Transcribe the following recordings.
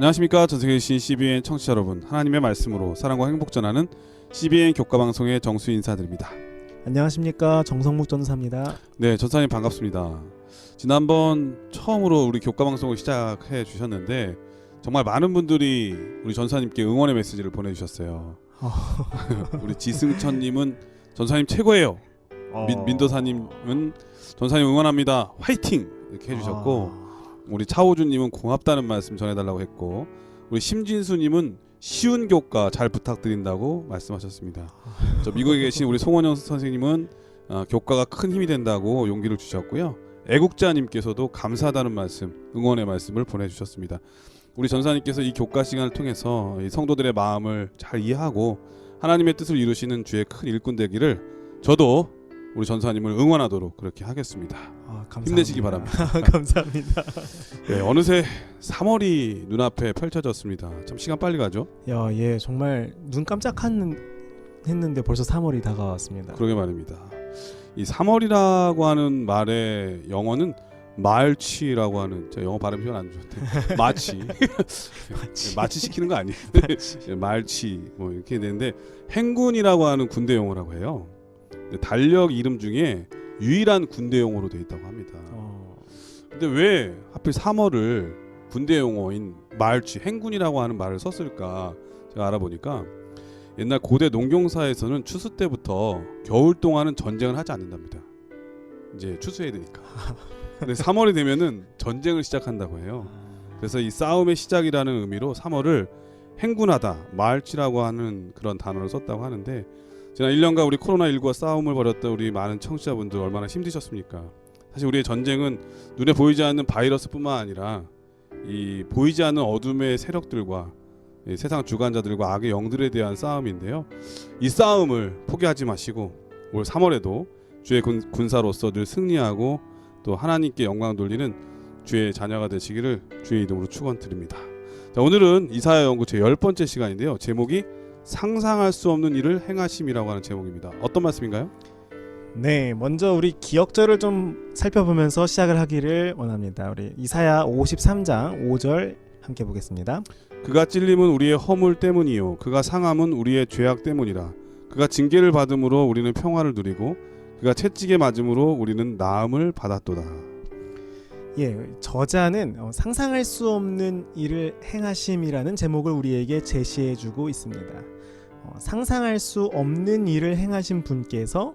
안녕하십니까. 전세계 계신 CBN 청취자 여러분, 하나님의 말씀으로 사랑과 행복 전하는 CBN 교과방송의 정수 인사드립니다. 안녕하십니까. 정성묵 전사입니다. 네, 전사님 반갑습니다. 지난번 처음으로 우리 교과방송을 시작해 주셨는데 정말 많은 분들이 우리 전사님께 응원의 메시지를 보내주셨어요. 우리 지승천님은 전사님 최고예요. 민도사님은 전사님 응원합니다. 화이팅! 이렇게 해주셨고, 우리 차호준님은 고맙다는 말씀 전해달라고 했고, 우리 심진수님은 쉬운 교과 잘 부탁드린다고 말씀하셨습니다. 저 미국에 계신 우리 송원영 선생님은 교과가 큰 힘이 된다고 용기를 주셨고요. 애국자님께서도 감사하다는 말씀, 응원의 말씀을 보내주셨습니다. 우리 전사님께서 이 교과 시간을 통해서 이 성도들의 마음을 잘 이해하고 하나님의 뜻을 이루시는 주의 큰 일꾼 되기를 저도 우리 전사님을 응원하도록 그렇게 하겠습니다. 힘내시기 바랍니다. 감사합니다. 네, 어느새 3월이 눈앞에 펼쳐졌습니다. 참 시간 빨리 가죠? 야, 예, 정말 눈 했는데 벌써 3월이 다가왔습니다. 그러게 말입니다. 이 3월이라고 하는 말의 영어는 마치라고 하는, 제가 영어 발음 표현 안 좋은데 마치 마치 시키는 거 아니에요? 말치 뭐 이렇게 되는데, 행군이라고 하는 군대 용어라고 해요. 달력 이름 중에 유일한 군대 용어로 되어 있다고 합니다. 근데 왜 하필 3월을 군대 용어인 말치, 행군이라고 하는 말을 썼을까 제가 알아보니까, 옛날 고대 농경사에서는 추수 때부터 겨울 동안은 전쟁을 하지 않는답니다. 이제 추수해야 되니까. 근데 3월이 되면은 전쟁을 시작한다고 해요. 그래서 이 싸움의 시작이라는 의미로 3월을 행군하다, 말치라고 하는 그런 단어를 썼다고 하는데, 지난 1년간 우리 코로나19와 싸움을 벌였던 우리 많은 청취자분들 얼마나 힘드셨습니까? 사실 우리의 전쟁은 눈에 보이지 않는 바이러스뿐만 아니라 이 보이지 않는 어둠의 세력들과 이 세상 주관자들과 악의 영들에 대한 싸움인데요. 이 싸움을 포기하지 마시고 올 3월에도 주의 군사로서 늘 승리하고 또 하나님께 영광 돌리는 주의 자녀가 되시기를 주의 이름으로 축원드립니다. 자, 오늘은 이사야 연구 제 10번째 시간인데요. 제목이 상상할 수 없는 일을 행하심이라고 하는 제목입니다. 어떤 말씀인가요? 네, 먼저 우리 기억절을 좀 살펴보면서 시작을 하기를 원합니다. 우리 이사야 53장 5절 함께 보겠습니다. 그가 찔림은 우리의 허물 때문이요 그가 상함은 우리의 죄악 때문이라. 그가 징계를 받음으로 우리는 평화를 누리고 그가 채찍에 맞음으로 우리는 나음을 받았도다. 예, 저자는 상상할 수 없는 일을 행하심이라는 제목을 우리에게 제시해주고 있습니다. 상상할 수 없는 일을 행하신 분께서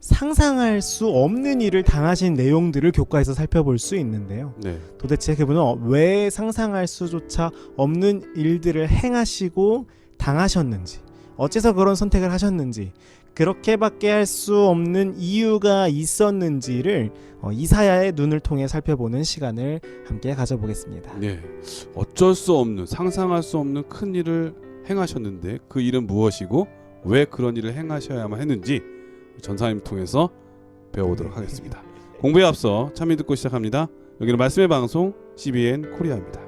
상상할 수 없는 일을 당하신 내용들을 교과에서 살펴볼 수 있는데요. 네. 도대체 그분은 왜 상상할 수조차 없는 일들을 행하시고 당하셨는지, 어째서 그런 선택을 하셨는지, 그렇게밖에 할 수 없는 이유가 있었는지를 이사야의 눈을 통해 살펴보는 시간을 함께 가져보겠습니다. 네. 어쩔 수 없는, 상상할 수 없는 큰 일을 행하셨는데 그 일은 무엇이고 왜 그런 일을 행하셔야만 했는지 전사님 통해서 배워보도록 하겠습니다. 공부에 앞서 참여 듣고 시작합니다. 여기는 말씀의 방송 CBN 코리아입니다.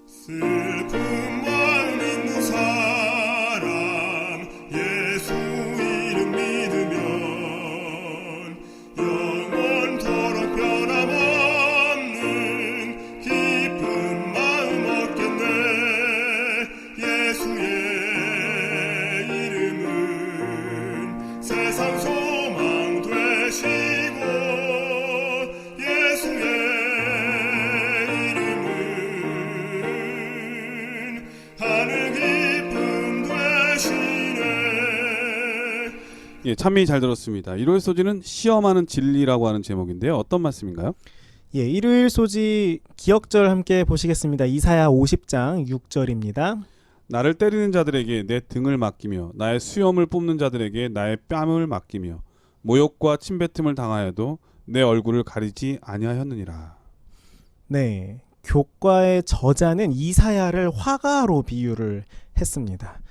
슬픈 마음 있는 사람 예수 이름 믿으면 영원토록 변함없는 깊은 마음 얻겠네. 예수의 이름은 세상 소망 되시고 예수의 예, 참미 잘 들었습니다. 일요일 소지는 시험하는 진리라고 하는 제목인데요. 어떤 말씀인가요? 예, 일요일 소지 기억절 함께 보시겠습니다. 이사야 50장 6절입니다. 나를 때리는 자들에게 내 등을 맡기며 나의 수염을 뽑는 자들에게 나의 뺨을 맡기며 모욕과 침뱉음을 당하여도 내 얼굴을 가리지 아니하였느니라. 네, 교과의 저자는 이사야를 화가로 비유를 했습니다.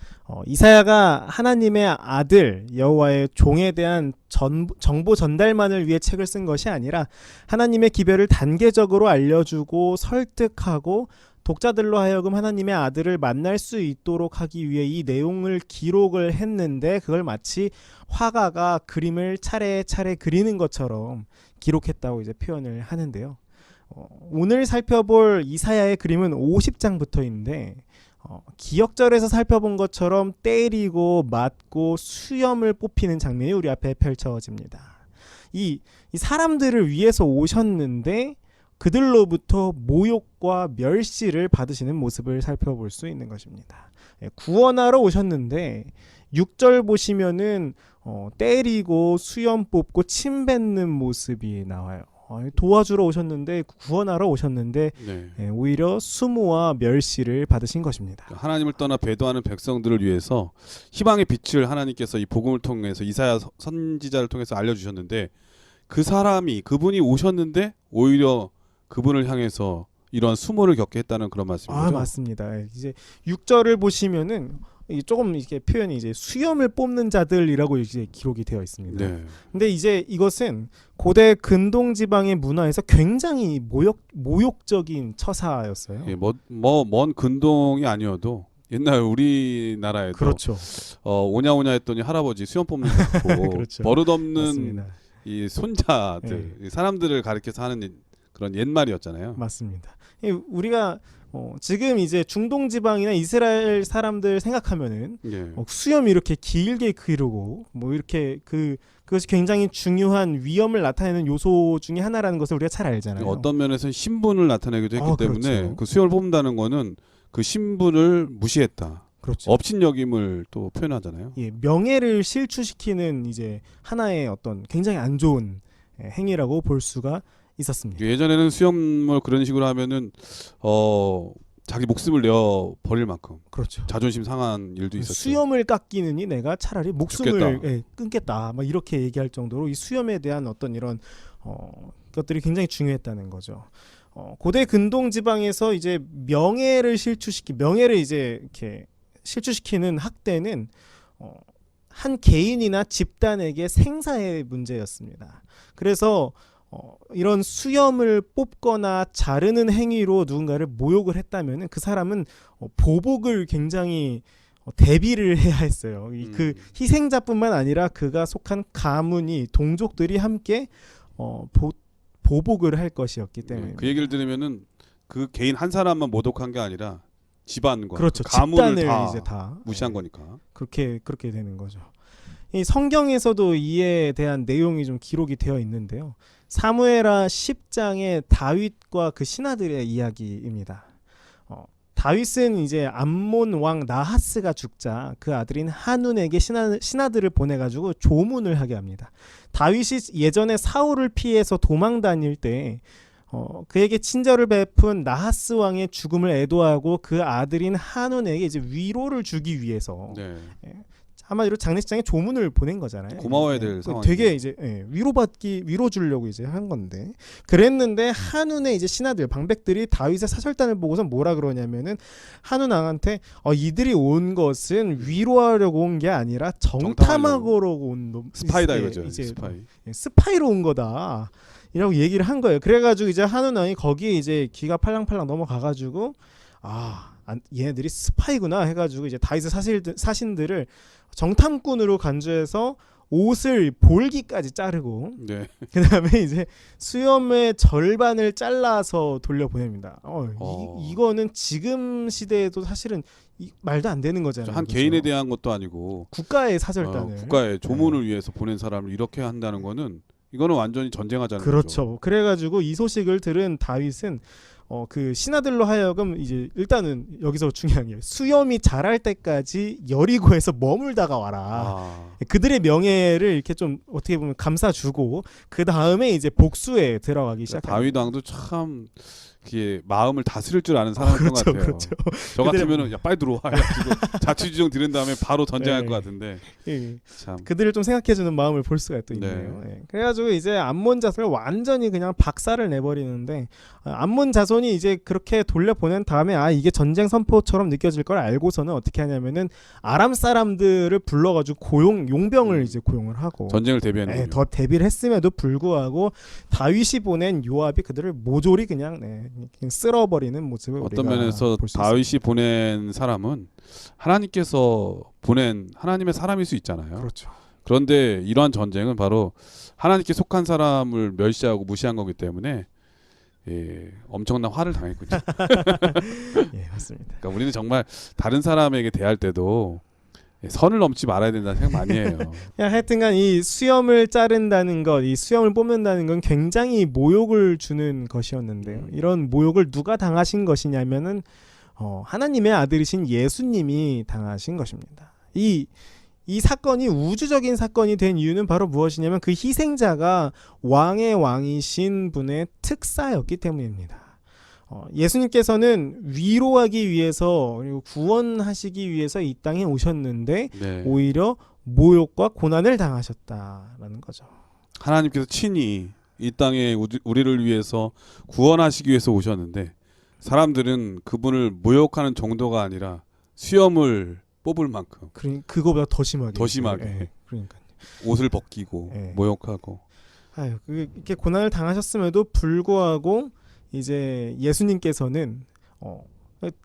이사야가 하나님의 아들 여호와의 종에 대한 정보 전달만을 위해 책을 쓴 것이 아니라 하나님의 기별을 단계적으로 알려주고 설득하고 독자들로 하여금 하나님의 아들을 만날 수 있도록 하기 위해 이 내용을 기록을 했는데 그걸 마치 화가가 그림을 차례차례 그리는 것처럼 기록했다고 이제 표현을 하는데요. 오늘 살펴볼 이사야의 그림은 50장부터 있는데 기역절에서 살펴본 것처럼 때리고 맞고 수염을 뽑히는 장면이 우리 앞에 펼쳐집니다. 이 사람들을 위해서 오셨는데 그들로부터 모욕과 멸시를 받으시는 모습을 살펴볼 수 있는 것입니다. 구원하러 오셨는데 6절 보시면은 때리고 수염 뽑고 침 뱉는 모습이 나와요. 도와주러 오셨는데 구원하러 오셨는데 네. 오히려 수모와 멸시를 받으신 것입니다. 하나님을 떠나 배도하는 백성들을 위해서 희망의 빛을 하나님께서 이 복음을 통해서 이사야 선지자를 통해서 알려주셨는데 그분이 오셨는데 오히려 그분을 향해서 이러한 수모를 겪게 했다는 그런 말씀이죠. 맞습니다. 이제 6절을 보시면은 조금 이렇게 표현이 이제 수염을 뽑는 자들이라고 이제 기록이 되어 있습니다. 네. 근데 이제 이것은 고대 근동 지방의 문화에서 굉장히 모욕적인 처사였어요. 예, 먼 근동이 아니어도 옛날 우리나라에도 그렇죠. 오냐오냐 했더니 할아버지 수염 뽑는 거 있고 그렇죠. 버릇없는 맞습니다. 이 손자들 이 사람들을 가리켜서 하는 그런 옛말이었잖아요. 맞습니다. 우리가 지금 이제 중동 지방이나 이스라엘 사람들 생각하면은 예. 수염 이렇게 길게 기르고 뭐 이렇게 그것이 굉장히 중요한 위험을 나타내는 요소 중에 하나라는 것을 우리가 잘 알잖아요. 어떤 면에서는 신분을 나타내기도 했기 때문에 그렇죠. 그 수염을 뽑는다는 거는 그 신분을 무시했다. 그렇죠. 업신여김을 또 표현하잖아요. 예, 명예를 실추시키는 이제 하나의 어떤 굉장히 안 좋은 행위라고 볼 수가 있었습니다. 예전에는 수염을 그런 식으로 하면은 자기 목숨을 내어 버릴 만큼 그렇죠. 자존심 상한 일도 있었죠. 수염을 깎이느니 내가 차라리 목숨을 죽겠다. 끊겠다. 막 이렇게 얘기할 정도로 이 수염에 대한 어떤 이런 것들이 굉장히 중요했다는 거죠. 고대 근동 지방에서 이제 명예를 이제 이렇게 실추시키는 학대는 한 개인이나 집단에게 생사의 문제였습니다. 그래서 이런 수염을 뽑거나 자르는 행위로 누군가를 모욕을 했다면 그 사람은 보복을 굉장히 대비를 해야 했어요. 그 희생자뿐만 아니라 그가 속한 가문이 동족들이 함께 보복을 할 것이었기 때문에 그 얘기를 들으면은 그 개인 한 사람만 모독한 게 아니라 집안과 그렇죠. 그 가문을 집단을 이제 다 무시한 거니까. 그렇게 되는 거죠. 이 성경에서도 이에 대한 내용이 좀 기록이 되어 있는데요. 사무엘하 10장의 다윗과 그 신하들의 이야기입니다. 다윗은 이제 암몬 왕 나하스가 죽자 그 아들인 한운에게 신하들을 보내가지고 조문을 하게 합니다. 다윗이 예전에 사울을 피해서 도망 다닐 때 그에게 친절을 베푼 나하스 왕의 죽음을 애도하고 그 아들인 한운에게 이제 위로를 주기 위해서 네. 한마디로 장례식장에 조문을 보낸 거잖아요. 고마워야 될 상황이 되게 이제 위로 주려고 이제 한 건데 그랬는데 한운의 이제 신하들 방백들이 다윗의 사절단을 보고서 뭐라 그러냐면은 한운 왕한테 이들이 온 것은 위로하려고 온 게 아니라 정탐하러 온 놈 스파이다 이거죠. 이제 스파이. 스파이로 온 거다. 이라고 얘기를 한 거예요. 그래가지고 이제 한운 왕이 거기에 이제 귀가 팔랑팔랑 넘어가가지고 얘네들이 스파이구나 해가지고 이제 다윗의 사신들을 정탐꾼으로 간주해서 옷을 볼기까지 자르고 네. 그다음에 이제 수염의 절반을 잘라서 돌려보냅니다. 이거는 지금 시대에도 사실은 말도 안 되는 거잖아요. 한 그렇죠? 개인에 대한 것도 아니고 국가의 사절단을 국가의 조문을 위해서 보낸 사람을 이렇게 한다는 거는 이거는 완전히 전쟁하자는 거죠. 그렇죠. 그래가지고 이 소식을 들은 다윗은 그 신하들로 하여금 이제 일단은 여기서 중요한 게 수염이 자랄 때까지 여리고에서 머물다가 와라. 그들의 명예를 이렇게 좀 어떻게 보면 감싸주고 그 다음에 이제 복수에 들어가기 시작합니다. 다윗 왕도 참 그게 마음을 다스릴 줄 아는 사람이었던 것 같아요. 그렇죠. 저 같으면은 야 빨리 들어와 해가지고 자취지정 들은 다음에 바로 전쟁할 네. 것 같은데 예. 참. 그들을 좀 생각해주는 마음을 볼 수가 또 있네요. 예. 그래가지고 이제 암몬 자손을 완전히 그냥 박살을 내버리는데 암몬 자손이 이제 그렇게 돌려보낸 다음에 이게 전쟁 선포처럼 느껴질 걸 알고서는 어떻게 하냐면은 아람 사람들을 불러가지고 용병을 이제 고용을 하고 전쟁을 대비하는 더 대비를 했음에도 불구하고 다윗이 보낸 요압이 그들을 모조리 그냥 쓸어버리는 모습을 어떤 우리가 면에서 볼수 다윗이 있습니다. 보낸 사람은 하나님께서 보낸 하나님의 사람일 수 있잖아요. 그렇죠. 그런데 이러한 전쟁은 바로 하나님께 속한 사람을 멸시하고 무시한 거기 때문에 엄청난 화를 당했군요. 예, 맞습니다. 그러니까 우리는 정말 다른 사람에게 대할 때도 선을 넘지 말아야 된다는 생각 많이 해요. 하여튼간 이 수염을 자른다는 것, 이 수염을 뽑는다는 건 굉장히 모욕을 주는 것이었는데요. 이런 모욕을 누가 당하신 것이냐면은 하나님의 아들이신 예수님이 당하신 것입니다. 이 사건이 우주적인 사건이 된 이유는 바로 무엇이냐면 그 희생자가 왕의 왕이신 분의 특사였기 때문입니다. 예수님께서는 위로하기 위해서 그리고 구원하시기 위해서 이 땅에 오셨는데 네. 오히려 모욕과 고난을 당하셨다라는 거죠. 하나님께서 친히 이 땅에 우리를 위해서 구원하시기 위해서 오셨는데 사람들은 그분을 모욕하는 정도가 아니라 수염을 뽑을 만큼 그거보다 더 심하게. 더 심하게. 예, 그러니까. 옷을 벗기고 예. 모욕하고. 이렇게 고난을 당하셨음에도 불구하고 이제 예수님께서는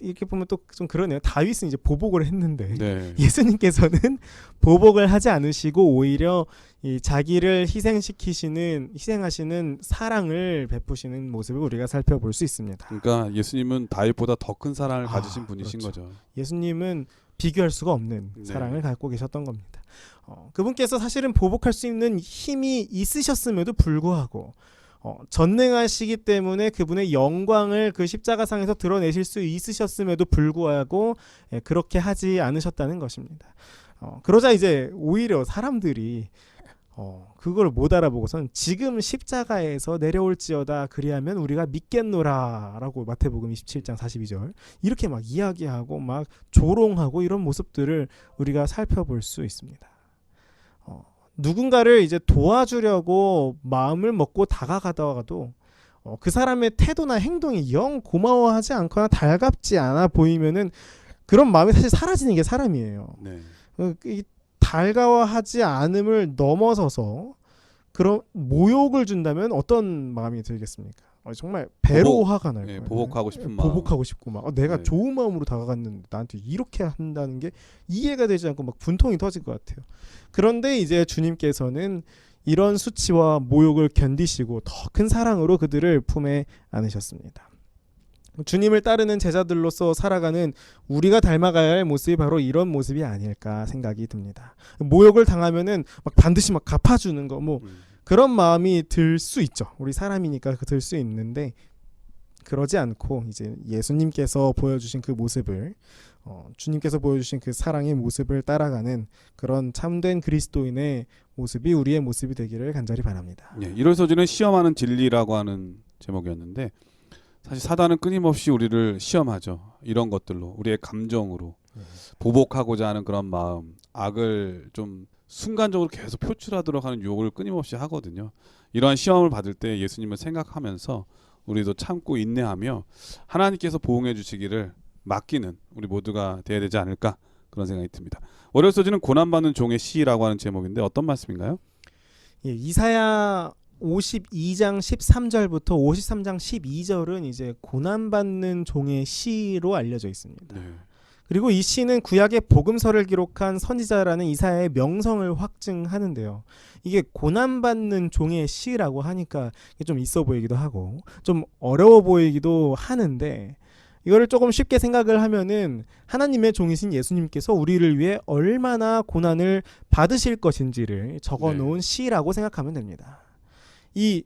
이렇게 보면 또 좀 그러네요. 다윗은 이제 보복을 했는데 네. 예수님께서는 보복을 하지 않으시고 오히려 이 자기를 희생하시는 사랑을 베푸시는 모습을 우리가 살펴볼 수 있습니다. 그러니까 예수님은 다윗보다 더 큰 사랑을 가지신 분이신 그렇죠. 거죠. 예수님은 비교할 수가 없는 네. 사랑을 갖고 계셨던 겁니다. 그분께서 사실은 보복할 수 있는 힘이 있으셨음에도 불구하고 전능하시기 때문에 그분의 영광을 그 십자가상에서 드러내실 수 있으셨음에도 불구하고 그렇게 하지 않으셨다는 것입니다. 그러자 이제 오히려 사람들이 그걸 못 알아보고선 지금 십자가에서 내려올지어다 그리하면 우리가 믿겠노라라고 마태복음 27장 42절 이렇게 막 이야기하고 막 조롱하고 이런 모습들을 우리가 살펴볼 수 있습니다. 누군가를 이제 도와주려고 마음을 먹고 다가가다가도 그 사람의 태도나 행동이 영 고마워하지 않거나 달갑지 않아 보이면은 그런 마음이 사실 사라지는 게 사람이에요. 네. 이 달가워하지 않음을 넘어서서 그런 모욕을 준다면 어떤 마음이 들겠습니까? 정말 배로 화가 날 거예요. 보복하고 싶은 마음. 보복하고 싶고 막 내가 네. 좋은 마음으로 다가갔는데 나한테 이렇게 한다는 게 이해가 되지 않고 막 분통이 터질 것 같아요. 그런데 이제 주님께서는 이런 수치와 모욕을 견디시고 더 큰 사랑으로 그들을 품에 안으셨습니다. 주님을 따르는 제자들로서 살아가는 우리가 닮아가야 할 모습이 바로 이런 모습이 아닐까 생각이 듭니다. 모욕을 당하면은 막 반드시 막 갚아주는 거 뭐 그런 마음이 들 수 있죠. 우리 사람이니까 들 수 있는데 그러지 않고 이제 예수님께서 보여주신 그 모습을 주님께서 보여주신 그 사랑의 모습을 따라가는 그런 참된 그리스도인의 모습이 우리의 모습이 되기를 간절히 바랍니다. 네, 1월 서신은 시험하는 진리라고 하는 제목이었는데 사실 사단은 끊임없이 우리를 시험하죠. 이런 것들로 우리의 감정으로 보복하고자 하는 그런 마음, 악을 좀 순간적으로 계속 표출하도록 하는 유혹을 끊임없이 하거든요. 이러한 시험을 받을 때 예수님을 생각하면서 우리도 참고 인내하며 하나님께서 보응해 주시기를 맡기는 우리 모두가 되어야 되지 않을까 그런 생각이 듭니다. 월요일 소지는 고난받는 종의 시라고 하는 제목인데 어떤 말씀인가요? 예, 이사야 52장 13절부터 53장 12절은 이제 고난받는 종의 시로 알려져 있습니다. 네. 그리고 이 시는 구약의 복음서를 기록한 선지자라는 이사야의 명성을 확증하는데요. 이게 고난받는 종의 시라고 하니까 좀 있어 보이기도 하고 좀 어려워 보이기도 하는데 이거를 조금 쉽게 생각을 하면은 하나님의 종이신 예수님께서 우리를 위해 얼마나 고난을 받으실 것인지를 적어놓은 시라고 생각하면 됩니다. 이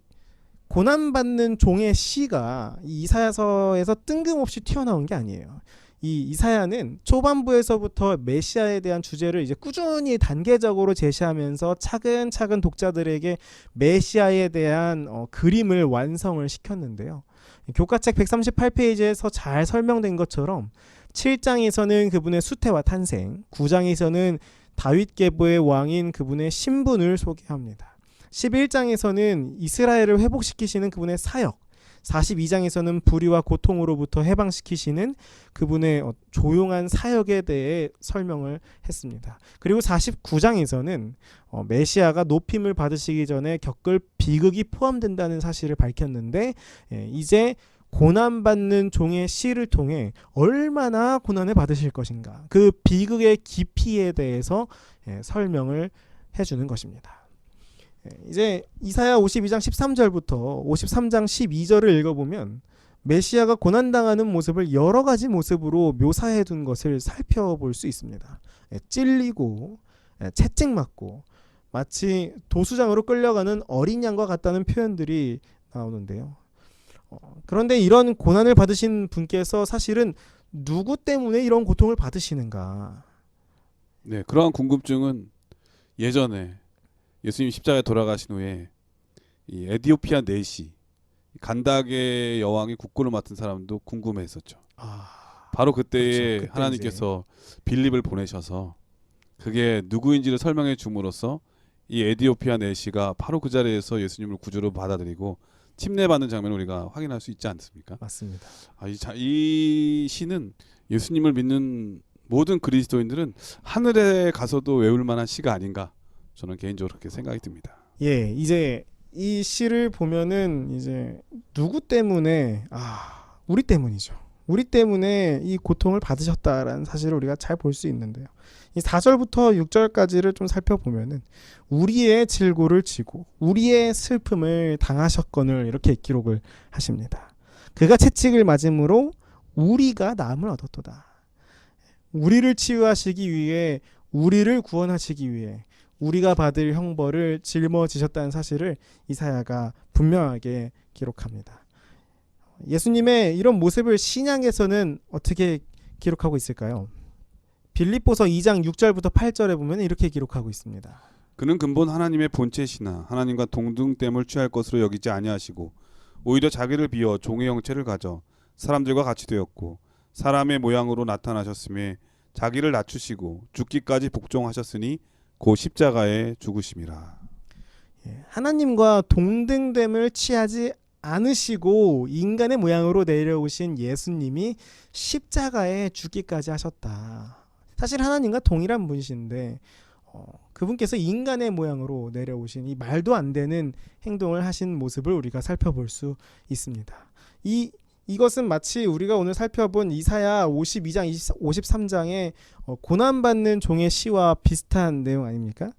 고난받는 종의 시가 이사야서에서 뜬금없이 튀어나온 게 아니에요. 이 이사야는 초반부에서부터 메시아에 대한 주제를 이제 꾸준히 단계적으로 제시하면서 차근차근 독자들에게 메시아에 대한 그림을 완성을 시켰는데요. 교과책 138페이지에서 잘 설명된 것처럼 7장에서는 그분의 수태와 탄생, 9장에서는 다윗 계보의 왕인 그분의 신분을 소개합니다. 11장에서는 이스라엘을 회복시키시는 그분의 사역, 42장에서는 불의와 고통으로부터 해방시키시는 그분의 조용한 사역에 대해 설명을 했습니다. 그리고 49장에서는 메시아가 높임을 받으시기 전에 겪을 비극이 포함된다는 사실을 밝혔는데, 이제 고난받는 종의 시를 통해 얼마나 고난을 받으실 것인가, 그 비극의 깊이에 대해서 설명을 해주는 것입니다. 이제 이사야 52장 13절부터 53장 12절을 읽어보면 메시아가 고난당하는 모습을 여러 가지 모습으로 묘사해 둔 것을 살펴볼 수 있습니다. 찔리고 채찍맞고 마치 도수장으로 끌려가는 어린 양과 같다는 표현들이 나오는데요. 그런데 이런 고난을 받으신 분께서 사실은 누구 때문에 이런 고통을 받으시는가? 네, 그러한 궁금증은 예전에 예수님 십자가에 돌아가신 후에 이 에디오피아 내시 간다게 여왕이 국고를 맡은 사람도 궁금해했었죠. 바로 그때에 그렇죠. 하나님께서 빌립을 보내셔서 그게 누구인지를 설명해 줌으로써 이 에디오피아 내시가 바로 그 자리에서 예수님을 구주로 받아들이고 침례받는 장면을 우리가 확인할 수 있지 않습니까? 맞습니다. 이 시는 예수님을 믿는 모든 그리스도인들은 하늘에 가서도 외울 만한 시가 아닌가, 저는 개인적으로 그렇게 생각이 듭니다. 예, 이제 이 시를 보면은 이제 누구 때문에, 우리 때문이죠. 우리 때문에 이 고통을 받으셨다라는 사실을 우리가 잘 볼 수 있는데요. 이 4절부터 6절까지를 좀 살펴보면은 우리의 질고를 지고 우리의 슬픔을 당하셨거늘 이렇게 기록을 하십니다. 그가 채찍을 맞음으로 우리가 나음을 얻었도다. 우리를 치유하시기 위해, 우리를 구원하시기 위해 우리가 받을 형벌을 짊어지셨다는 사실을 이사야가 분명하게 기록합니다. 예수님의 이런 모습을 신약에서는 어떻게 기록하고 있을까요? 빌립보서 2장 6절부터 8절에 보면 이렇게 기록하고 있습니다. 그는 근본 하나님의 본체시나 하나님과 동등됨을 취할 것으로 여기지 아니하시고 오히려 자기를 비워 종의 형체를 가져 사람들과 같이 되었고 사람의 모양으로 나타나셨음에 자기를 낮추시고 죽기까지 복종하셨으니 고 십자가에 죽으심이라. 하나님과 동등됨을 취하지 않으시고 인간의 모양으로 내려오신 예수님이 십자가에 죽기까지 하셨다. 사실 하나님과 동일한 분이신데 그분께서 인간의 모양으로 내려오신 이 말도 안 되는 행동을 하신 모습을 우리가 살펴볼 수 있습니다. 이것은 마치 우리가 오늘 살펴본 이사야 52장, 53장의 고난받는 종의 시와 비슷한 내용 아닙니까?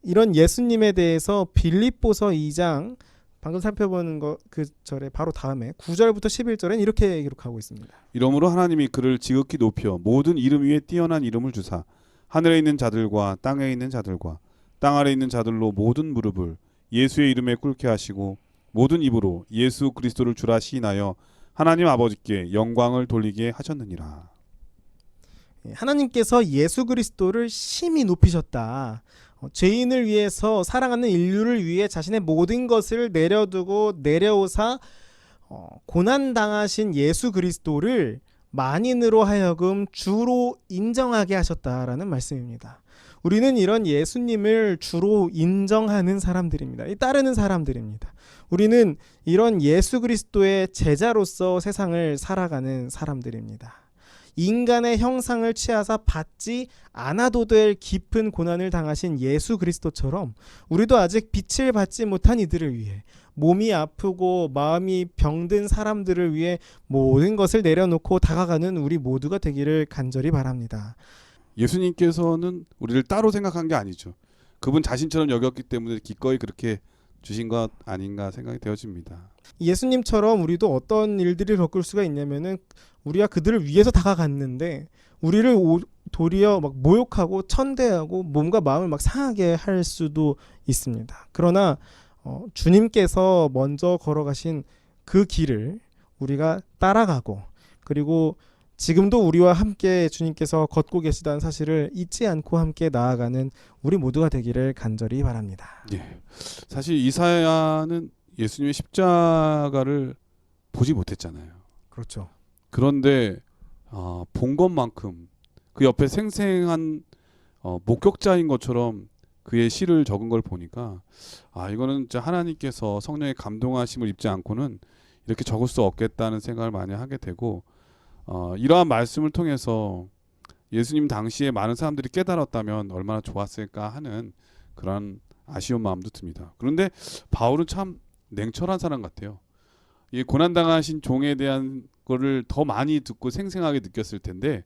이런 예수님에 대해서 빌립보서 2장 방금 살펴보는 그 절에 바로 다음에 9절부터 11절엔 이렇게 기록하고 있습니다. 이러므로 하나님이 그를 지극히 높여 모든 이름 위에 뛰어난 이름을 주사 하늘에 있는 자들과 땅에 있는 자들과 땅 아래 있는 자들로 모든 무릎을 예수의 이름에 꿇게 하시고 모든 입으로 예수 그리스도를 주라 시인하여 하나님 아버지께 영광을 돌리게 하셨느니라. 하나님께서 예수 그리스도를 심히 높이셨다. 죄인을 위해서, 사랑하는 인류를 위해 자신의 모든 것을 내려두고 내려오사 고난당하신 예수 그리스도를 만인으로 하여금 주로 인정하게 하셨다라는 말씀입니다. 우리는 이런 예수님을 주로 인정하는 사람들입니다. 따르는 사람들입니다. 우리는 이런 예수 그리스도의 제자로서 세상을 살아가는 사람들입니다. 인간의 형상을 취하사 받지 않아도 될 깊은 고난을 당하신 예수 그리스도처럼 우리도 아직 빛을 받지 못한 이들을 위해, 몸이 아프고 마음이 병든 사람들을 위해 모든 것을 내려놓고 다가가는 우리 모두가 되기를 간절히 바랍니다. 예수님께서는 우리를 따로 생각한 게 아니죠. 그분 자신처럼 여겼기 때문에 기꺼이 그렇게 주신 것 아닌가 생각이 되어집니다. 예수님처럼 우리도 어떤 일들을 겪을 수가 있냐면은 우리가 그들을 위해서 다가갔는데 우리를 도리어 막 모욕하고 천대하고 몸과 마음을 막 상하게 할 수도 있습니다. 그러나 주님께서 먼저 걸어가신 그 길을 우리가 따라가고, 그리고 지금도 우리와 함께 주님께서 걷고 계시다는 사실을 잊지 않고 함께 나아가는 우리 모두가 되기를 간절히 바랍니다. 사실 이사야는 예수님의 십자가를 보지 못했잖아요. 그렇죠. 그런데 본 것만큼 그 옆에 생생한 목격자인 것처럼 그의 시를 적은 걸 보니까 이거는 진짜 하나님께서 성령의 감동하심을 입지 않고는 이렇게 적을 수 없겠다는 생각을 많이 하게 되고 이러한 말씀을 통해서 예수님 당시에 많은 사람들이 깨달았다면 얼마나 좋았을까 하는 그런 아쉬운 마음도 듭니다. 그런데 바울은 참 냉철한 사람 같아요. 이 고난당하신 종에 대한 거를 더 많이 듣고 생생하게 느꼈을 텐데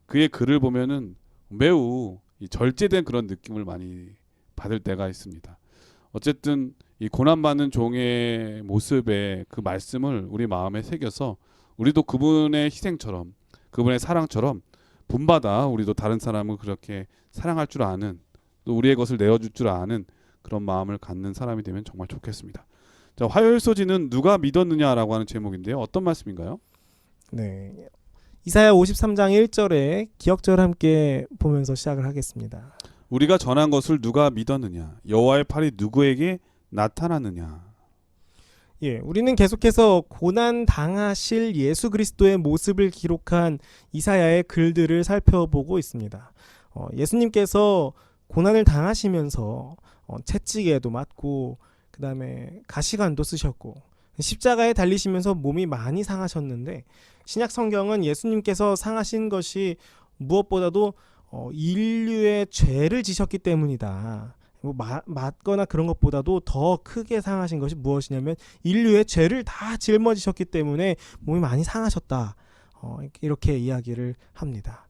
그의 글을 보면은 매우 이 절제된 그런 느낌을 많이 받을 때가 있습니다. 어쨌든 이 고난받는 종의 모습에 그 말씀을 우리 마음에 새겨서 우리도 그분의 희생처럼 그분의 사랑처럼 본받아 우리도 다른 사람을 그렇게 사랑할 줄 아는 또 우리의 것을 내어줄 줄 아는 그런 마음을 갖는 사람이 되면 정말 좋겠습니다. 자, 화요일소지는 누가 믿었느냐라고 하는 제목인데요. 어떤 말씀인가요? 네. 이사야 53장 1절에 기억절 함께 보면서 시작을 하겠습니다. 우리가 전한 것을 누가 믿었느냐? 여호와의 팔이 누구에게 나타났느냐? 예, 우리는 계속해서 고난 당하실 예수 그리스도의 모습을 기록한 이사야의 글들을 살펴보고 있습니다. 예수님께서 고난을 당하시면서 채찍에도 맞고 그 다음에 가시관도 쓰셨고 십자가에 달리시면서 몸이 많이 상하셨는데 신약 성경은 예수님께서 상하신 것이 무엇보다도 인류의 죄를 지셨기 때문이다. 맞거나 그런 것보다도 더 크게 상하신 것이 무엇이냐면 인류의 죄를 다 짊어지셨기 때문에 몸이 많이 상하셨다. 이렇게 이야기를 합니다.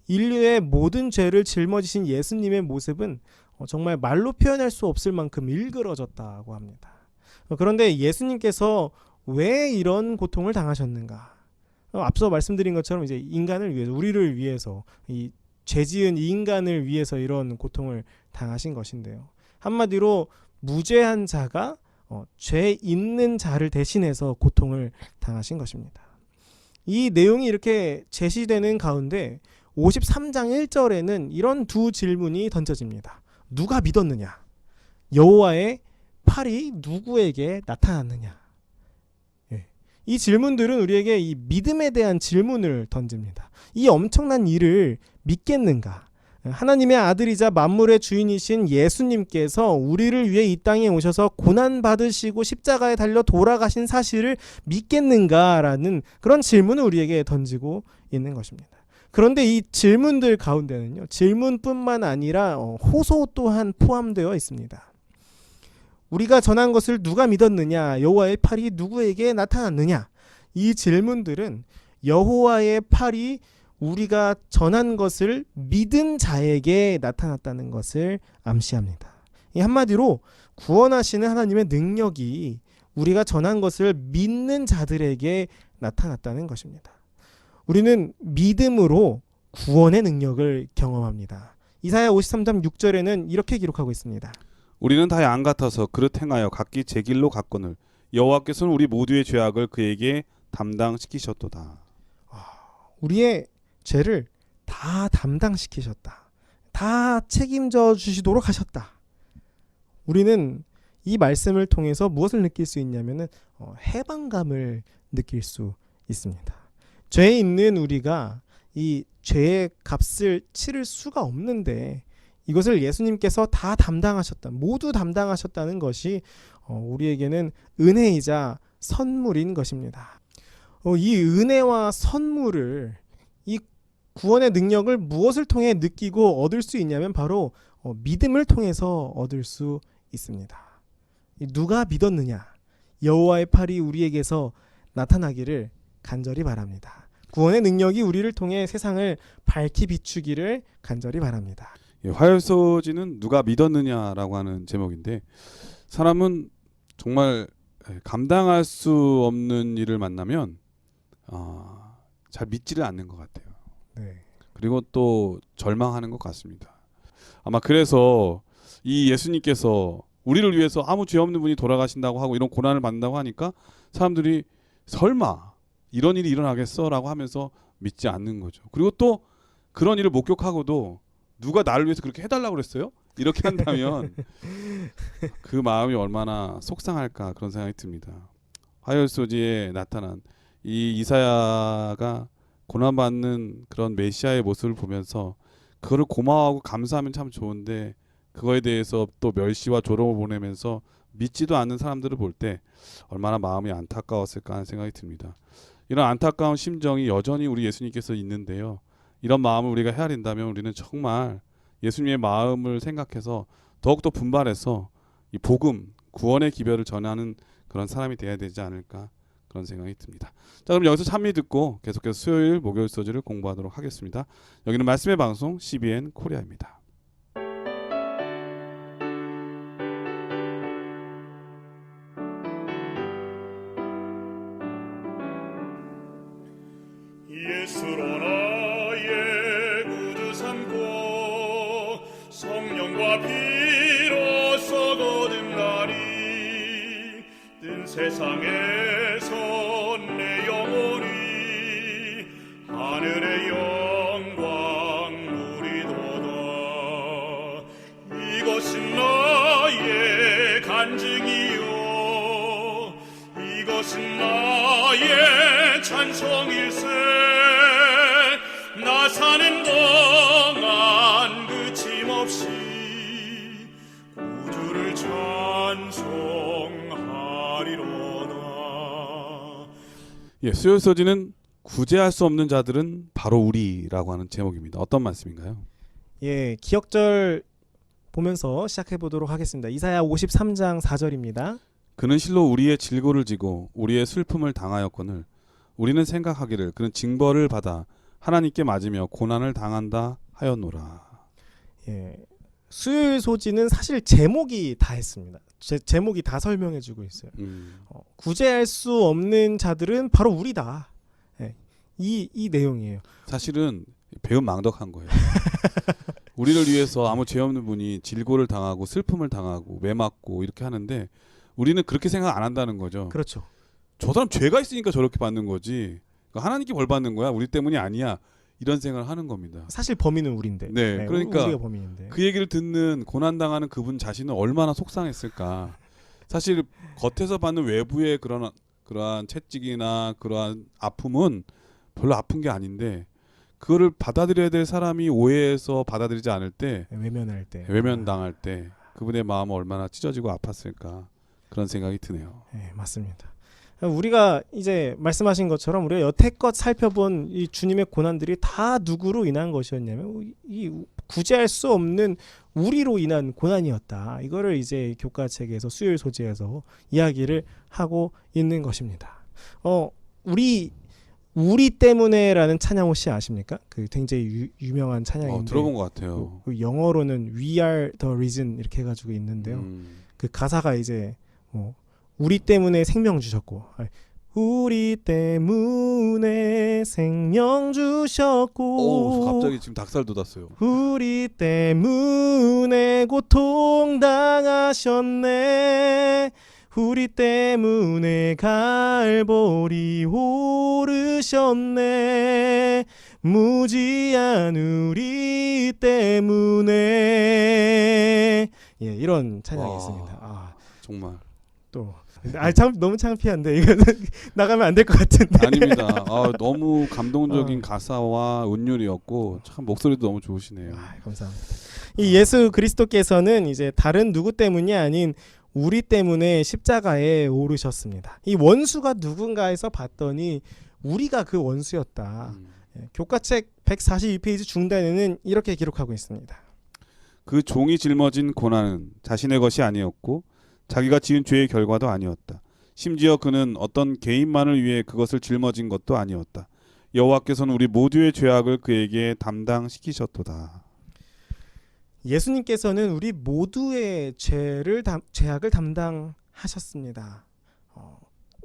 인류의 모든 죄를 짊어지신 예수님의 모습은 정말 말로 표현할 수 없을 만큼 일그러졌다고 합니다. 그런데 예수님께서 왜 이런 고통을 당하셨는가? 앞서 말씀드린 것처럼 이제 인간을 위해서, 우리를 위해서, 이 죄지은 인간을 위해서 이런 고통을 당하신 것인데요. 한마디로 무죄한 자가 죄 있는 자를 대신해서 고통을 당하신 것입니다. 이 내용이 이렇게 제시되는 가운데 53장 1절에는 이런 두 질문이 던져집니다. 누가 믿었느냐? 여호와의 팔이 누구에게 나타났느냐? 예. 이 질문들은 우리에게 이 믿음에 대한 질문을 던집니다. 이 엄청난 일을 믿겠는가? 하나님의 아들이자 만물의 주인이신 예수님께서 우리를 위해 이 땅에 오셔서 고난받으시고 십자가에 달려 돌아가신 사실을 믿겠는가라는 그런 질문을 우리에게 던지고 있는 것입니다. 그런데 이 질문들 가운데는요, 질문뿐만 아니라 호소 또한 포함되어 있습니다. 우리가 전한 것을 누가 믿었느냐? 여호와의 팔이 누구에게 나타났느냐? 이 질문들은 여호와의 팔이 우리가 전한 것을 믿은 자에게 나타났다는 것을 암시합니다. 이 한마디로 구원하시는 하나님의 능력이 우리가 전한 것을 믿는 자들에게 나타났다는 것입니다. 우리는 믿음으로 구원의 능력을 경험합니다. 이사야 53장 6절에는 이렇게 기록하고 있습니다. 우리는 다 양 같아서 그릇 행하여 각기 제 길로 갔거늘 여호와께서는 우리 모두의 죄악을 그에게 담당시키셨도다. 우리의 죄를 다 담당시키셨다. 다 책임져 주시도록 하셨다. 우리는 이 말씀을 통해서 무엇을 느낄 수 있냐면은 해방감을 느낄 수 있습니다. 죄에 있는 우리가 이 죄의 값을 치를 수가 없는데 이것을 예수님께서 다 담당하셨다. 모두 담당하셨다는 것이 우리에게는 은혜이자 선물인 것입니다. 이 은혜와 선물을, 이 구원의 능력을 무엇을 통해 느끼고 얻을 수 있냐면 바로 믿음을 통해서 얻을 수 있습니다. 누가 믿었느냐? 여호와의 팔이 우리에게서 나타나기를 간절히 바랍니다. 구원의 능력이 우리를 통해 세상을 밝히 비추기를 간절히 바랍니다. 화요소지는 누가 믿었느냐라고 하는 제목인데 사람은 정말 감당할 수 없는 일을 만나면 잘 믿지를 않는 것 같아요. 네. 그리고 또 절망하는 것 같습니다. 아마 그래서 이 예수님께서 우리를 위해서 아무 죄 없는 분이 돌아가신다고 하고 이런 고난을 받는다고 하니까 사람들이 설마 이런 일이 일어나겠어라고 하면서 믿지 않는 거죠. 그리고 또 그런 일을 목격하고도 누가 나를 위해서 그렇게 해달라고 그랬어요? 이렇게 한다면 그 마음이 얼마나 속상할까 그런 생각이 듭니다. 화요일 소지에 나타난 이 이사야가 고난받는 그런 메시아의 모습을 보면서 그거를 고마워하고 감사하면 참 좋은데 그거에 대해서 또 멸시와 조롱을 보내면서 믿지도 않는 사람들을 볼 때 얼마나 마음이 안타까웠을까 하는 생각이 듭니다. 이런 안타까운 심정이 여전히 우리 예수님께서 있는데요. 이런 마음을 우리가 헤아린다면 우리는 정말 예수님의 마음을 생각해서 더욱더 분발해서 이 복음, 구원의 기별을 전하는 그런 사람이 되어야 되지 않을까 그런 생각이 듭니다. 자, 그럼 여기서 찬미 듣고 계속해서 수요일, 목요일 소지를 공부하도록 하겠습니다. 여기는 말씀의 방송 CBN 코리아입니다. 예수로 나의 구주 삼고 성령과 피로써 거듭나리 뜬 세상에서 내 영혼이 하늘의 영광 누리도다. 이것은 나의 간증이요 이것은 나의 찬송일세. 나 사는 동안 그침없이 구주를 찬송하리로다. 예, 수요일 소지는 구제할 수 없는 자들은 바로 우리라고 하는 제목입니다. 어떤 말씀인가요? 예, 기억절 보면서 시작해 보도록 하겠습니다. 이사야 53장 4절입니다. 그는 실로 우리의 질고를 지고 우리의 슬픔을 당하였거늘 우리는 생각하기를 그는 징벌을 받아 하나님께 맞으며 고난을 당한다 하였노라. 예, 수요일 소지는 사실 제목이 다 했습니다. 제목이 다 설명해주고 있어요. 구제할 수 없는 자들은 바로 우리다. 예, 이 내용이에요. 사실은 배은 망덕한 거예요. 우리를 위해서 아무 죄 없는 분이 질고를 당하고 슬픔을 당하고 매맞고 이렇게 하는데 우리는 그렇게 생각 안 한다는 거죠. 그렇죠. 저 사람 죄가 있으니까 저렇게 받는 거지. 그러니까 하나님께 벌 받는 거야. 우리 때문이 아니야. 이런 생각을 하는 겁니다. 사실 범인은 우리인데. 네, 그러니까 우리가 범인인데. 그 얘기를 듣는 고난당하는 그분 자신은 얼마나 속상했을까. 사실 겉에서 받는 외부의 그러한 채찍이나 그러한 아픔은 별로 아픈 게 아닌데 그거를 받아들여야 될 사람이 오해해서 받아들이지 않을 때, 외면할 때, 외면당할 때 그분의 마음은 얼마나 찢어지고 아팠을까 그런 생각이 드네요. 네, 맞습니다. 우리가 이제 말씀하신 것처럼 우리가 여태껏 살펴본 이 주님의 고난들이 다 누구로 인한 것이었냐면 이 구제할 수 없는 우리로 인한 고난이었다. 이거를 이제 교과책에서 수요일 소지에서 이야기를 하고 있는 것입니다. 우리 때문에라는 찬양 혹시 아십니까? 그 굉장히 유명한 찬양인데 들어본 것 같아요. 그 영어로는 We Are the Reason 이렇게 해가지고 있는데요. 그 가사가 이제 우리 때문에 생명 주셨고 우리 때문에 생명 주셨고 갑자기 지금 닭살 돋았어요. 우리 때문에 고통 당하셨네 우리 때문에 갈보리 오르셨네 무지한 우리 때문에 예 이런 찬양이 있습니다. 정말 참 너무 창피한데 이거 나가면 안 될 것 같은데. 아닙니다. 너무 감동적인 가사와 운율이었고 참 목소리도 너무 좋으시네요. 감사합니다. 이 예수 그리스도께서는 이제 다른 누구 때문이 아닌 우리 때문에 십자가에 오르셨습니다. 이 원수가 누군가에서 봤더니 우리가 그 원수였다. 교과책 142페이지 중단에는 이렇게 기록하고 있습니다. 그 종이 짊어진 고난은 자신의 것이 아니었고 자기가 지은 죄의 결과도 아니었다. 심지어 그는 어떤 개인만을 위해 그것을 짊어진 것도 아니었다. 여호와께서는 우리 모두의 죄악을 그에게 담당시키셨도다. 예수님께서는 우리 모두의 죄악을 담당하셨습니다.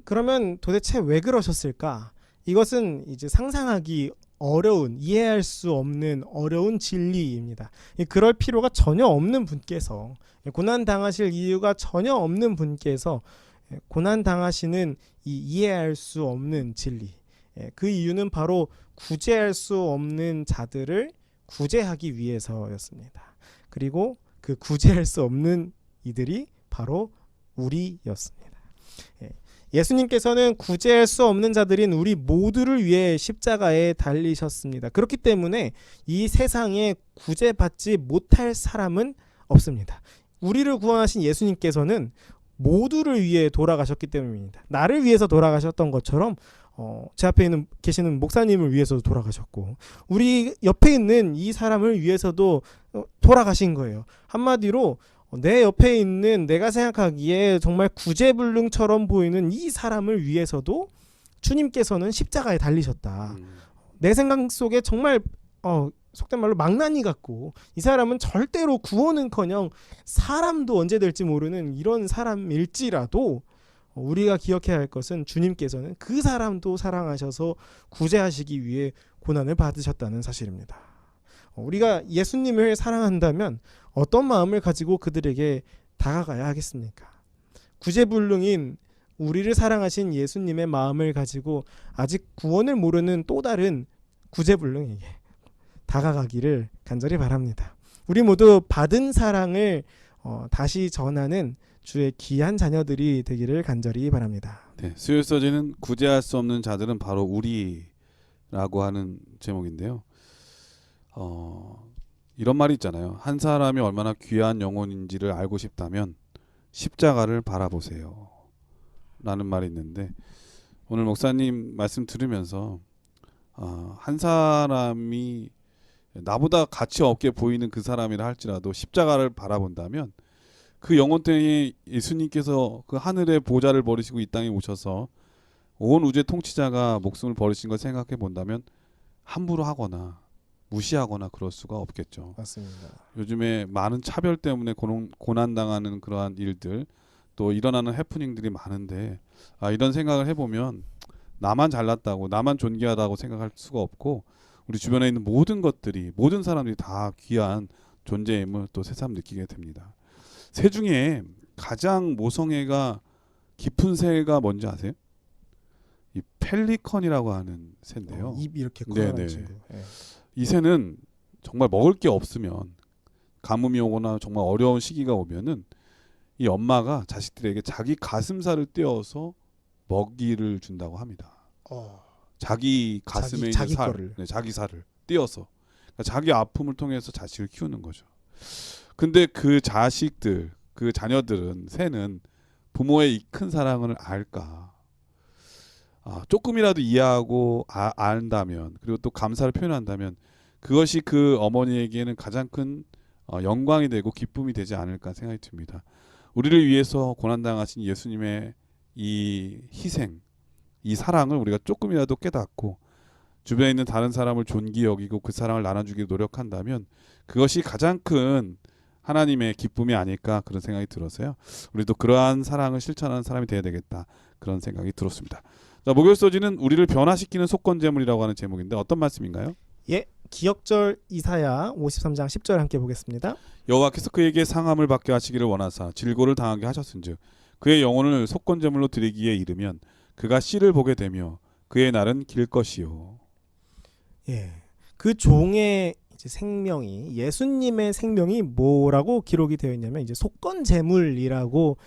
그러면 도대체 왜 그러셨을까? 이것은 이제 상상하기 어려운, 이해할 수 없는 어려운 진리입니다. 그럴 필요가 전혀 없는 분께서, 고난 당하실 이유가 전혀 없는 분께서 고난 당하시는 이 이해할 수 없는 진리, 그 이유는 바로 구제할 수 없는 자들을 구제하기 위해서였습니다. 그리고 그 구제할 수 없는 이들이 바로 우리였습니다. 예수님께서는 구제할 수 없는 자들인 우리 모두를 위해 십자가에 달리셨습니다. 그렇기 때문에 이 세상에 구제받지 못할 사람은 없습니다. 우리를 구원하신 예수님께서는 모두를 위해 돌아가셨기 때문입니다. 나를 위해서 돌아가셨던 것처럼 제 앞에 계시는 목사님을 위해서도 돌아가셨고 우리 옆에 있는 이 사람을 위해서도 돌아가신 거예요. 한마디로 내 옆에 있는 내가 생각하기에 정말 구제불능처럼 보이는 이 사람을 위해서도 주님께서는 십자가에 달리셨다. 내 생각 속에 정말 속된 말로 망나니 같고 이 사람은 절대로 구원은커녕 사람도 언제 될지 모르는 이런 사람일지라도 우리가 기억해야 할 것은 주님께서는 그 사람도 사랑하셔서 구제하시기 위해 고난을 받으셨다는 사실입니다. 우리가 예수님을 사랑한다면 어떤 마음을 가지고 그들에게 다가가야 하겠습니까? 구제불능인 우리를 사랑하신 예수님의 마음을 가지고 아직 구원을 모르는 또 다른 구제불능에게 다가가기를 간절히 바랍니다. 우리 모두 받은 사랑을 다시 전하는 주의 귀한 자녀들이 되기를 간절히 바랍니다. 네, 수요일 서지는 구제할 수 없는 자들은 바로 우리라고 하는 제목인데요. 이런 말이 있잖아요. 한 사람이 얼마나 귀한 영혼인지를 알고 싶다면 십자가를 바라보세요. 라는 말이 있는데 오늘 목사님 말씀 들으면서 한 사람이 나보다 가치 없게 보이는 그 사람이라 할지라도 십자가를 바라본다면 그 영혼 때문에 예수님께서 그 하늘의 보좌를 버리시고 이 땅에 오셔서 온 우주의 통치자가 목숨을 버리신 걸 생각해 본다면 함부로 하거나 무시하거나 그럴 수가 없겠죠. 맞습니다. 요즘에 많은 차별 때문에 고난당하는 그러한 일들 또 일어나는 해프닝들이 많은데 이런 생각을 해보면 나만 잘났다고 나만 존귀하다고 생각할 수가 없고 우리 주변에 있는 모든 것들이 모든 사람들이 다 귀한 존재임을 또 새삼 느끼게 됩니다. 새 중에 가장 모성애가 깊은 새가 뭔지 아세요? 이 펠리컨이라고 하는 새인데요. 입 이렇게 커다란 네네. 친구. 네. 이 새는 정말 먹을 게 없으면 가뭄이 오거나 정말 어려운 시기가 오면은 이 엄마가 자식들에게 자기 가슴살을 떼어서 먹이를 준다고 합니다. 자기 가슴에 있는 자기 살, 거를. 네, 자기 살을 떼어서 그러니까 자기 아픔을 통해서 자식을 키우는 거죠. 근데 그 자식들, 그 자녀들은 새는 부모의 이 큰 사랑을 알까? 조금이라도 이해하고 안다면 그리고 또 감사를 표현한다면 그것이 그 어머니에게는 가장 큰 영광이 되고 기쁨이 되지 않을까 생각이 듭니다. 우리를 위해서 고난당하신 예수님의 이 희생, 이 사랑을 우리가 조금이라도 깨닫고 주변에 있는 다른 사람을 존귀 여기고 그 사랑을 나눠주기 노력한다면 그것이 가장 큰 하나님의 기쁨이 아닐까 그런 생각이 들어서요. 우리도 그러한 사랑을 실천하는 사람이 되어야 되겠다 그런 생각이 들었습니다. 자, 목요일 소지는 우리를 변화시키는 속건제물이라고 하는 제목인데 어떤 말씀인가요? 예, 기역절 이사야 53장 10절 함께 보겠습니다. 여호와께서 그에게 상함을 받게 하시기를 원하사 질고를 당하게 하셨은즉 그의 영혼을 속건제물로 드리기에 이르면 그가 씨를 보게 되며 그의 날은 길 것이요. 예, 그 종의 이제 생명이 예수님의 생명이 뭐라고 기록이 되어 있냐면 이제 속건제물이라고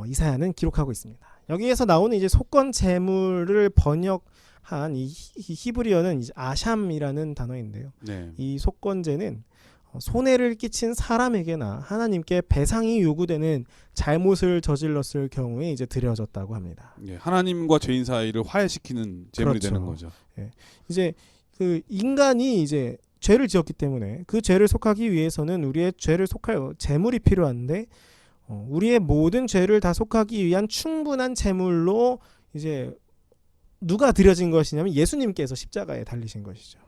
이사야는 기록하고 있습니다. 여기에서 나오는 이제 속건제물을 번역한 이 히브리어는 이제 아샴이라는 단어인데요. 네. 이 속건제는 손해를 끼친 사람에게나 하나님께 배상이 요구되는 잘못을 저질렀을 경우에 이제 드려졌다고 합니다. 네. 하나님과 죄인 사이를 화해시키는 제물이 그렇죠. 되는 거죠. 이제 그 인간이 이제 죄를 지었기 때문에 그 죄를 속하기 위해서는 우리의 죄를 속할 제물이 필요한데 우리의 모든 죄를 다 속하기 위한 충분한 제물로 이제 누가 드려진 것이냐면 예수님께서 십자가에 달리신 것이죠.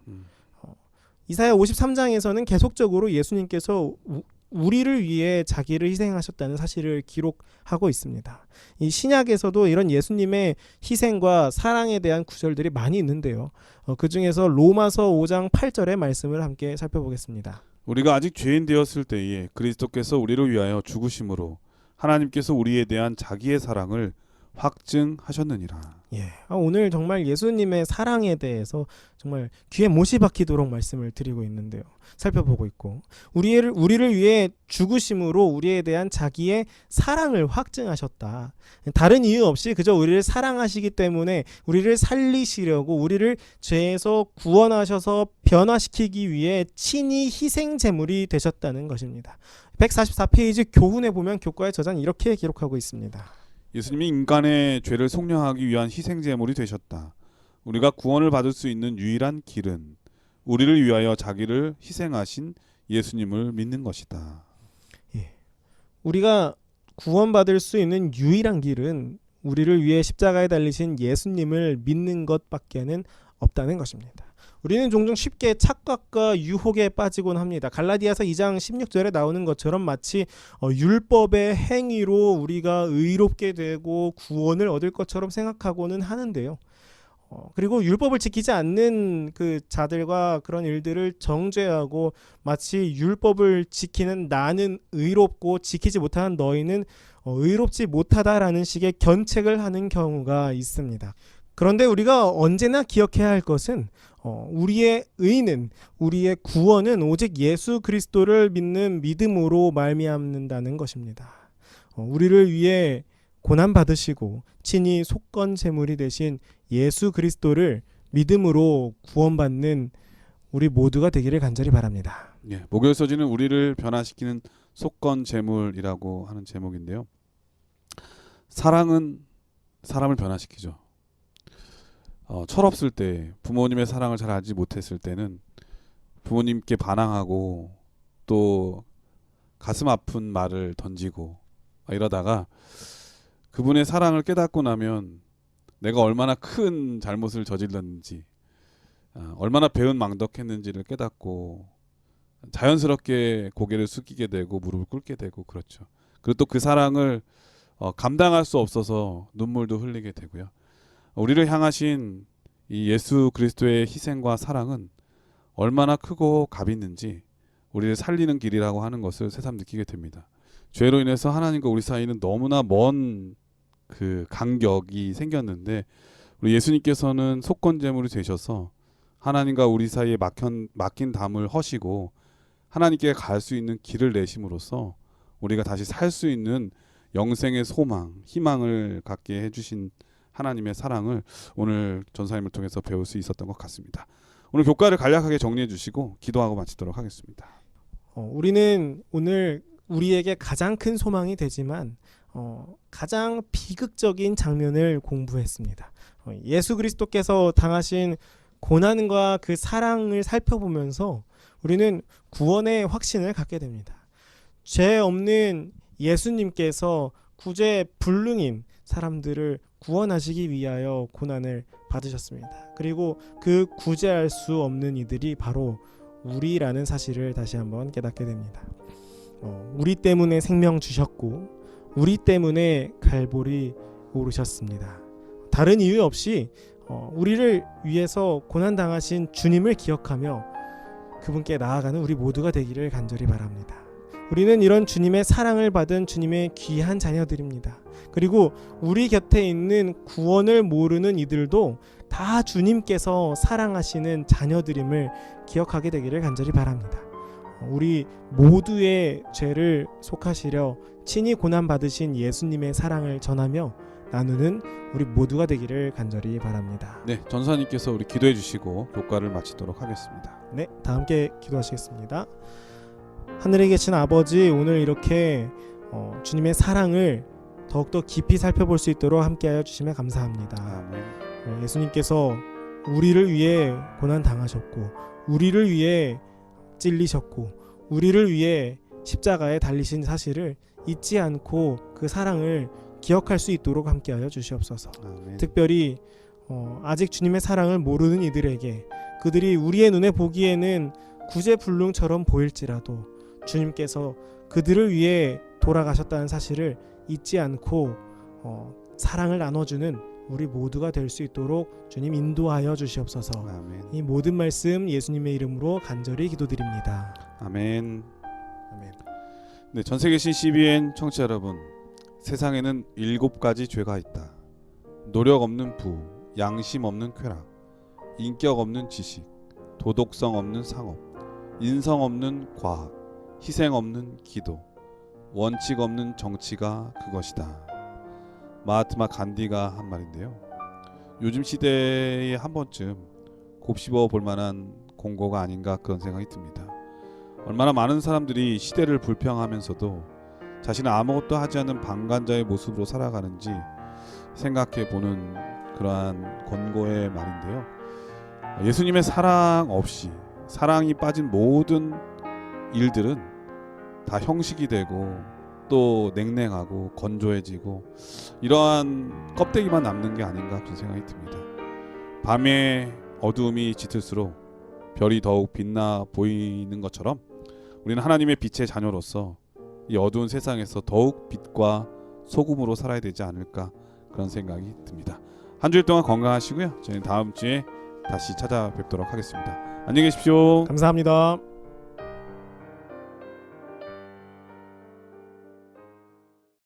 이사야 53장에서는 계속적으로 예수님께서 우리를 위해 자기를 희생하셨다는 사실을 기록하고 있습니다. 이 신약에서도 이런 예수님의 희생과 사랑에 대한 구절들이 많이 있는데요. 그 중에서 로마서 5장 8절의 말씀을 함께 살펴보겠습니다. 우리가 아직 죄인 되었을 때에 그리스도께서 우리를 위하여 죽으심으로 하나님께서 우리에 대한 자기의 사랑을 확증하셨느니라. 예, 오늘 정말 예수님의 사랑에 대해서 정말 귀에 못이 박히도록 말씀을 드리고 있는데요. 살펴보고 있고 우리를 위해 죽으심으로 우리에 대한 자기의 사랑을 확증하셨다. 다른 이유 없이 그저 우리를 사랑하시기 때문에 우리를 살리시려고 우리를 죄에서 구원하셔서 변화시키기 위해 친히 희생 제물이 되셨다는 것입니다. 144페이지 교훈에 보면 교과의 저자는 이렇게 기록하고 있습니다. 예수님이 인간의 죄를 속량하기 위한 희생제물이 되셨다. 우리가 구원을 받을 수 있는 유일한 길은 우리를 위하여 자기를 희생하신 예수님을 믿는 것이다. 예. 우리가 구원받을 수 있는 유일한 길은 우리를 위해 십자가에 달리신 예수님을 믿는 것밖에는 없다는 것입니다. 우리는 종종 쉽게 착각과 유혹에 빠지곤 합니다. 갈라디아서 2장 16절에 나오는 것처럼 마치 율법의 행위로 우리가 의롭게 되고 구원을 얻을 것처럼 생각하고는 하는데요. 그리고 율법을 지키지 않는 그 자들과 그런 일들을 정죄하고 마치 율법을 지키는 나는 의롭고 지키지 못하는 너희는 의롭지 못하다라는 식의 견책을 하는 경우가 있습니다. 그런데 우리가 언제나 기억해야 할 것은 우리의 의는 우리의 구원은 오직 예수 그리스도를 믿는 믿음으로 말미암는다는 것입니다. 우리를 위해 고난 받으시고 친히 속건 제물이 되신 예수 그리스도를 믿음으로 구원받는 우리 모두가 되기를 간절히 바랍니다. 예, 목요일 서지는 우리를 변화시키는 속건 제물이라고 하는 제목인데요. 사랑은 사람을 변화시키죠. 철없을 때 부모님의 사랑을 잘 알지 못했을 때는 부모님께 반항하고 또 가슴 아픈 말을 던지고 이러다가 그분의 사랑을 깨닫고 나면 내가 얼마나 큰 잘못을 저질렀는지 얼마나 배은 망덕했는지를 깨닫고 자연스럽게 고개를 숙이게 되고 무릎을 꿇게 되고 그렇죠. 그리고 또 그 사랑을 감당할 수 없어서 눈물도 흘리게 되고요. 우리를 향하신 이 예수 그리스도의 희생과 사랑은 얼마나 크고 값 있는지 우리를 살리는 길이라고 하는 것을 새삼 느끼게 됩니다. 죄로 인해서 하나님과 우리 사이는 너무나 먼 그 간격이 생겼는데 우리 예수님께서는 속건제물이 되셔서 하나님과 우리 사이에 막힌 담을 허시고 하나님께 갈 수 있는 길을 내심으로써 우리가 다시 살 수 있는 영생의 소망, 희망을 갖게 해주신 하나님의 사랑을 오늘 전사님을 통해서 배울 수 있었던 것 같습니다. 오늘 교과를 간략하게 정리해 주시고 기도하고 마치도록 하겠습니다. 우리는 오늘 우리에게 가장 큰 소망이 되지만 가장 비극적인 장면을 공부했습니다. 예수 그리스도께서 당하신 고난과 그 사랑을 살펴보면서 우리는 구원의 확신을 갖게 됩니다. 죄 없는 예수님께서 구제 불능인 사람들을 구원하시기 위하여 고난을 받으셨습니다. 그리고 그 구제할 수 없는 이들이 바로 우리라는 사실을 다시 한번 깨닫게 됩니다. 우리 때문에 생명 주셨고 우리 때문에 갈보리 오르셨습니다. 다른 이유 없이 우리를 위해서 고난당하신 주님을 기억하며 그분께 나아가는 우리 모두가 되기를 간절히 바랍니다. 우리는 이런 주님의 사랑을 받은 주님의 귀한 자녀들입니다. 그리고 우리 곁에 있는 구원을 모르는 이들도 다 주님께서 사랑하시는 자녀들임을 기억하게 되기를 간절히 바랍니다. 우리 모두의 죄를 속하시려 친히 고난받으신 예수님의 사랑을 전하며 나누는 우리 모두가 되기를 간절히 바랍니다. 네, 전사님께서 우리 기도해 주시고 교과를 마치도록 하겠습니다. 네, 다 함께 기도하시겠습니다. 하늘에 계신 아버지, 오늘 이렇게 주님의 사랑을 더욱더 깊이 살펴볼 수 있도록 함께하여 주시면 감사합니다. 아멘. 예수님께서 우리를 위해 고난 당하셨고 우리를 위해 찔리셨고 우리를 위해 십자가에 달리신 사실을 잊지 않고 그 사랑을 기억할 수 있도록 함께하여 주시옵소서. 아멘. 특별히 아직 주님의 사랑을 모르는 이들에게 그들이 우리의 눈에 보기에는 구제불능처럼 보일지라도 주님께서 그들을 위해 돌아가셨다는 사실을 잊지 않고 사랑을 나눠주는 우리 모두가 될 수 있도록 주님 인도하여 주시옵소서. 아멘. 이 모든 말씀 예수님의 이름으로 간절히 기도드립니다. 아멘. 아멘. 네, 전 세계 CBN 청취자 여러분, 세상에는 7가지 죄가 있다. 노력 없는 부, 양심 없는 쾌락, 인격 없는 지식, 도덕성 없는 상업, 인성 없는 과학, 희생 없는 기도, 원칙 없는 정치가 그것이다. 마하트마 간디가 한 말인데요. 요즘 시대에 한 번쯤 곱씹어 볼 만한 공고가 아닌가 그런 생각이 듭니다. 얼마나 많은 사람들이 시대를 불평하면서도 자신은 아무것도 하지 않는 방관자의 모습으로 살아가는지 생각해 보는 그러한 권고의 말인데요. 예수님의 사랑 없이 사랑이 빠진 모든 일들은 다 형식이 되고 또 냉랭하고 건조해지고 이러한 껍데기만 남는 게 아닌가 그런 생각이 듭니다. 밤에 어두움이 짙을수록 별이 더욱 빛나 보이는 것처럼 우리는 하나님의 빛의 자녀로서 이 어두운 세상에서 더욱 빛과 소금으로 살아야 되지 않을까 그런 생각이 듭니다. 한 주일 동안 건강하시고요. 저희는 다음 주에 다시 찾아뵙도록 하겠습니다. 안녕히 계십시오. 감사합니다.